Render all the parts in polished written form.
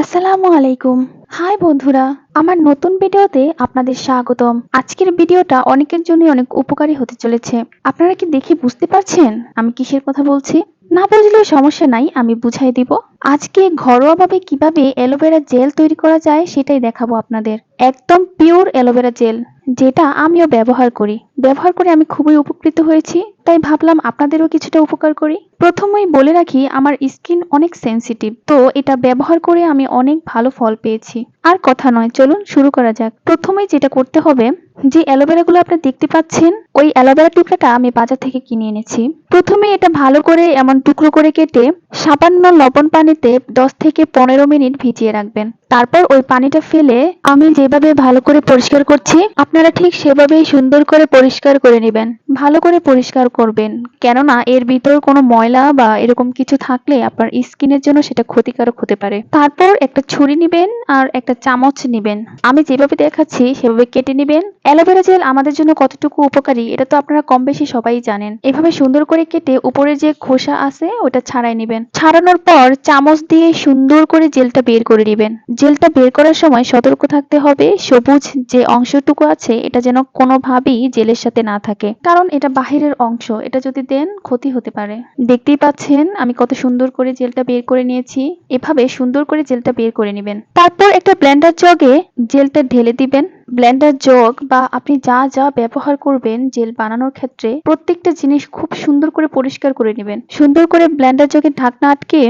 আসসালামু আলাইকুম। হাই বন্ধুরা, আমার নতুন ভিডিওতে আপনাদের স্বাগতম। আজকের ভিডিওটা অনেকের জন্য অনেক উপকারী হতে চলেছে। আপনারা কি দেখে বুঝতে পারছেন আমি কিসের কথা বলছি? না বুঝলেও সমস্যা নাই, আমি বুঝাই দিব। আজকে ঘরোয়াভাবে কিভাবে অ্যালোভেরা জেল তৈরি করা যায় সেটাই দেখাবো আপনাদের। একদম পিওর অ্যালোভেরা জেল, যেটা আমিও ব্যবহার করি। ব্যবহার করে আমি খুবই উপকৃত হয়েছি, তাই ভাবলাম আপনাদেরও কিছুটা উপকার করি। প্রথমেই বলে রাখি, আমার স্কিন অনেক সেনসিটিভ, তো এটা ব্যবহার করে আমি অনেক ভালো ফল পেয়েছি। আর কথা নয়, চলুন শুরু করা যাক। প্রথমেই যেটা করতে হবে, যে অ্যালোভেরা গুলো আপনি দেখতে পাচ্ছেন, ওই অ্যালোভেরা টুকরাটা আমি বাজার থেকে কিনে এনেছি। প্রথমে এটা ভালো করে এমন টুকরো করে কেটে সামান্য লবণ পানিতে 10 থেকে 15 মিনিট ভিজিয়ে রাখবেন। তারপর ওই পানিটা ফেলে আমি যেভাবে ভালো করে পরিষ্কার করছি, আপনারা ঠিক সেভাবেই সুন্দর করে পরিষ্কার করে নেবেন। ভালো করে পরিষ্কার করবেন, কেননা এর ভিতর কোনো ময়লা বা এরকম কিছু থাকলে আপনার স্কিনের জন্য সেটা ক্ষতিকারক হতে পারে। তারপর একটা ছুরি নিবেন আর একটা চামচ নিবেন। আমি যেভাবে দেখাচ্ছি সেভাবে কেটে নিবেন। অ্যালোভেরা জেল আমাদের জন্য কতটুকু উপকারী এটা তো আপনারা কম বেশি সবাই জানেন। এভাবে সুন্দর করে কেটে উপরে যে খোসা আছে ওটা ছাড়াই নেবেন। ছাড়ানোর পর চামচ দিয়ে সুন্দর করে জেলটা বের করে নেবেন। জেলটা বের করার সময় সতর্ক থাকতে হবে, সবুজ যে অংশটুকু আছে এটা যেন কোনোভাবেই জেলের সাথে না থাকে, কারণ এটা বাহিরের অংশ, এটা যদি দেন ক্ষতি হতে পারে। দেখতেই পাচ্ছেন আমি কত সুন্দর করে জেলটা বের করে নিয়েছি। এভাবে সুন্দর করে জেলটা বের করে নেবেন। তারপর একটা ব্লেন্ডার জগে জেলটা ঢেলে দিবেন। ব্লেন্ডার জগ বা আপনি যা যা ব্যবহার করবেন জেল বানানোর ক্ষেত্রে, প্রত্যেকটা জিনিস খুব সুন্দর করে পরিষ্কার করে নেবেন। সুন্দর করে ব্লেন্ডার জগের ঢাকনা আটকে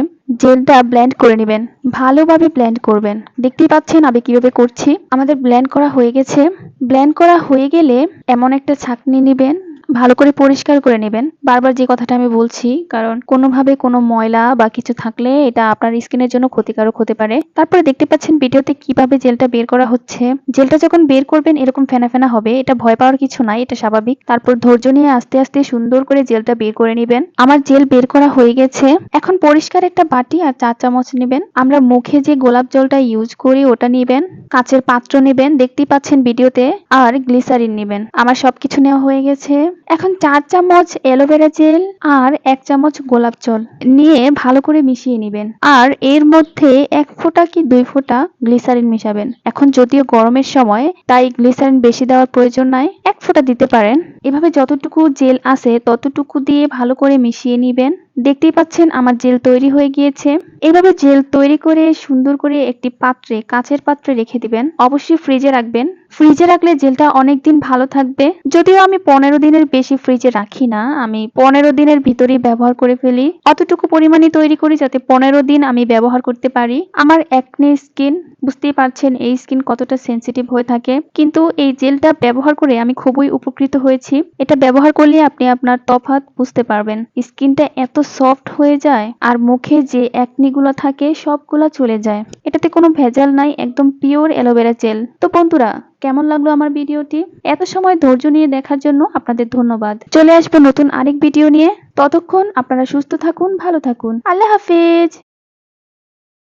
জেলটা ব্লেন্ড করে নেবেন। ভালোভাবে ব্লেন্ড করবেন। দেখতেই পাচ্ছেন আমি কিভাবে করছি। আমাদের ব্লেন্ড করা হয়ে গেছে। ব্লেন্ড করা হয়ে গেলে এমন একটা ছাঁকনি নেবেন, ভালো করে পরিষ্কার করে নেবেন। বারবার যে কথাটা আমি বলছি, কারণ কোনোভাবে কোনো ময়লা বা কিছু থাকলে এটা আপনার স্কিনের জন্য ক্ষতিকারক হতে পারে। তারপরে দেখতে পাচ্ছেন ভিডিওতে কিভাবে জেলটা বের করা হচ্ছে। জেলটা যখন বের করবেন এরকম ফেনা ফেনা হবে, এটা ভয় পাওয়ার কিছু নাই, এটা স্বাভাবিক। তারপর ধৈর্য নিয়ে আস্তে আস্তে সুন্দর করে জেলটা বের করে নেবেন। আমার জেল বের করা হয়ে গেছে। এখন পরিষ্কার একটা বাটি আর 4 চামচ নেবেন। আমরা মুখে যে গোলাপ জলটা ইউজ করি ওটা নেবেন। কাচের পাত্র নেবেন, দেখতেই পাচ্ছেন ভিডিওতে। আর গ্লিসারিন নেবেন। আমার সবকিছু নেওয়া হয়ে গেছে। এখন 4 চামচ অ্যালোভেরা জেল আর 1 চামচ গোলাপ জল নিয়ে ভালো করে মিশিয়ে নেবেন। আর এর মধ্যে 1 ফোঁটা কি 2 ফোঁটা গ্লিসারিন মিশাবেন। এখন যদিও গরমের সময়, তাই গ্লিসারিন বেশি দেওয়ার প্রয়োজন নাই, 1 ফোঁটা দিতে পারেন। এভাবে যতটুকু জেল আছে ততটুকু দিয়ে ভালো করে মিশিয়ে নেবেন। দেখতেই পাচ্ছেন আমার জেল তৈরি হয়ে গিয়েছে। এভাবে জেল তৈরি করে সুন্দর করে একটি পাত্রে, কাচের পাত্রে রেখে দিবেন। অবশ্যই ফ্রিজে রাখবেন। ফ্রিজে রাখলে জেলটা অনেকদিন ভালো থাকবে। যদিও আমি 15 দিনের বেশি ফ্রিজে রাখি না, আমি 15 দিনের ভিতরেই ব্যবহার করে ফেলি। অতটুকু পরিমাণে তৈরি করি যাতে 15 দিন আমি ব্যবহার করতে পারি। আমার একনি স্কিন, বুঝতেই পারছেন এই স্কিন কতটা সেনসিটিভ হয়ে থাকে, কিন্তু এই জেলটা ব্যবহার করে আমি খুবই উপকৃত হয়েছি। এটা ব্যবহার করলে আপনি আপনার তফাৎ বুঝতে পারবেন। স্কিনটা এত সফট হয়ে যায় আর মুখে যে একনি গুলো থাকে সবগুলা চলে যায়। এটাতে কোনো ভেজাল নাই, একদম পিওর অ্যালোভেরা জেল। তো বন্ধুরা, কেমন লাগলো আমার ভিডিওটি? এত সময় ধৈর্য নিয়ে দেখার জন্য আপনাদের ধন্যবাদ। চলে আসবো নতুন আরেক ভিডিও নিয়ে। ততক্ষণ আপনারা সুস্থ থাকুন, ভালো থাকুন। আল্লাহ হাফেজ।